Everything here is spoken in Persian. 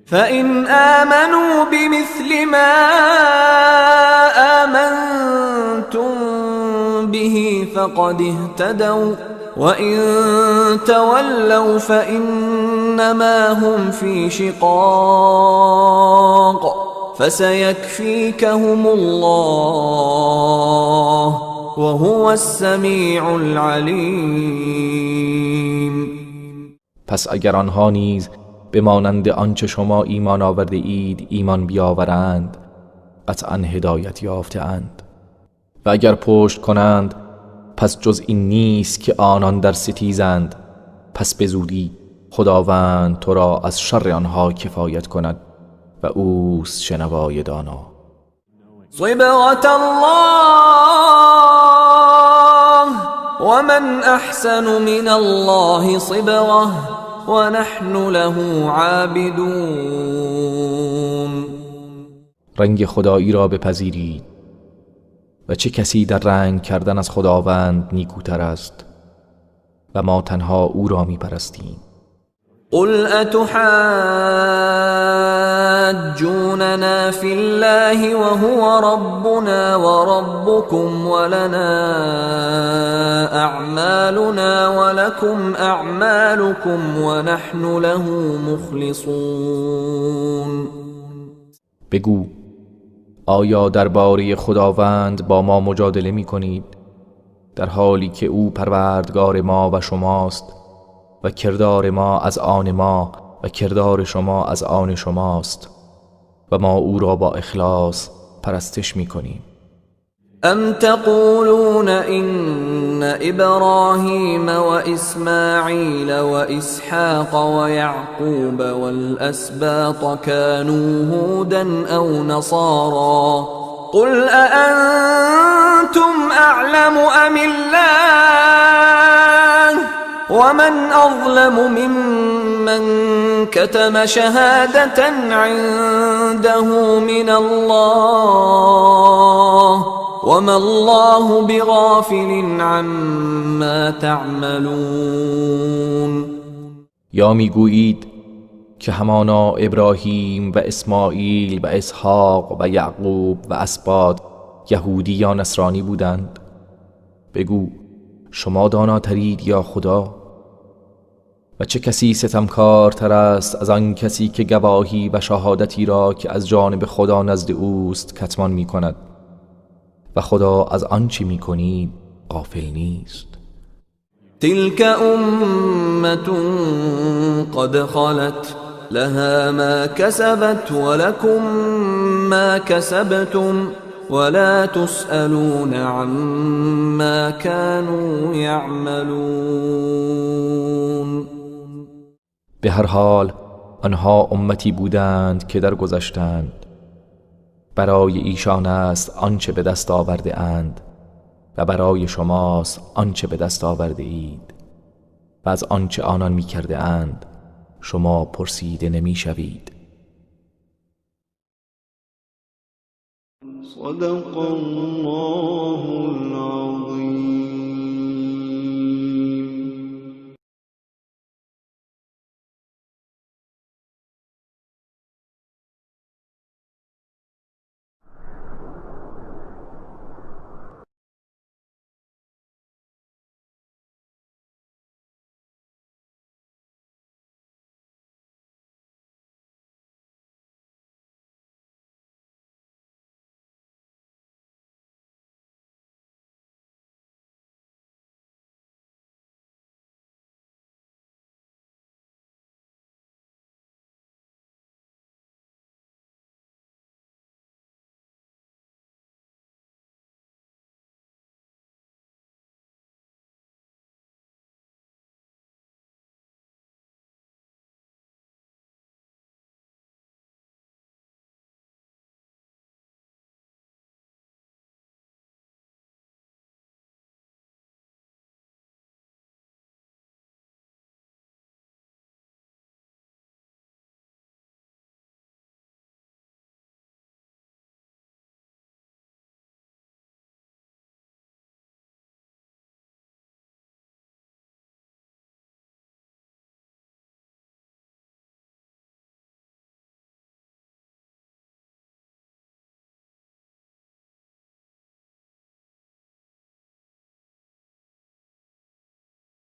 فإن آمنوا بمثل ما آمنتم به فقد اهتدوا وإن تولوا فإنما هم في شقاق فسيكفيكهم الله وهو السمیع العلیم. پس اگر آنها نیز به مانند آنچه شما ایمان آورده اید ایمان بیاورند قطعا هدایت یافته اند و اگر پشت کنند پس جز این نیست که آنان در ستیزند، پس به زودی خداوند تو را از شر آنها کفایت کند و اوست شنوای دانا. صبغة الله ومن احسن من الله صبغة ونحن له عابدون. رنگ خدایی را بپذیرید و چه کسی در رنگ کردن از خداوند نیکوتر است و ما تنها او را میپرستیم. قل اتحاجوننا في الله وهو ربنا وربكم ولنا اعمالنا ولكم اعمالكم ونحن له مخلصون. بگو آیا درباره خداوند با ما مجادله می کنید در حالی که او پروردگار ما و شماست و کردار ما از آن ما و کردار شما از آن شماست و ما او را با اخلاص پرستش می کنیم. ام تقولون ان ابراهیم و اسماعیل و اسحاق و یعقوب والاسباط كانوا هودا او نصارا قل اانتم اعلم ام الله ومن اظلم ممن كتم شهادة عنده من الله وما الله بغافل عما تعملون. یا میگویید که همانا ابراهیم و اسماعیل و اسحاق و یعقوب و اسباط یهودی یا نصرانی بودند. بگو شما داناترید یا خدا؟ و چه کسی ستمکارتر است از آن کسی که گواهی و شهادتی را که از جانب خدا نزد اوست کتمان می کند و خدا از آنچه می کنید غافل نیست. تلك امة قد خلت لها ما كسبت ولكم ما كسبتم ولا تسألون عما كانوا يعملون. به هر حال آنها امتی بودند که درگذشتند، برای ایشان است آنچه به دست آورده اند و برای شماست آنچه به دست آورده اید و از آنچه آنان می کرده اند شما پرسیده نمی شوید. صدق الله العظیم.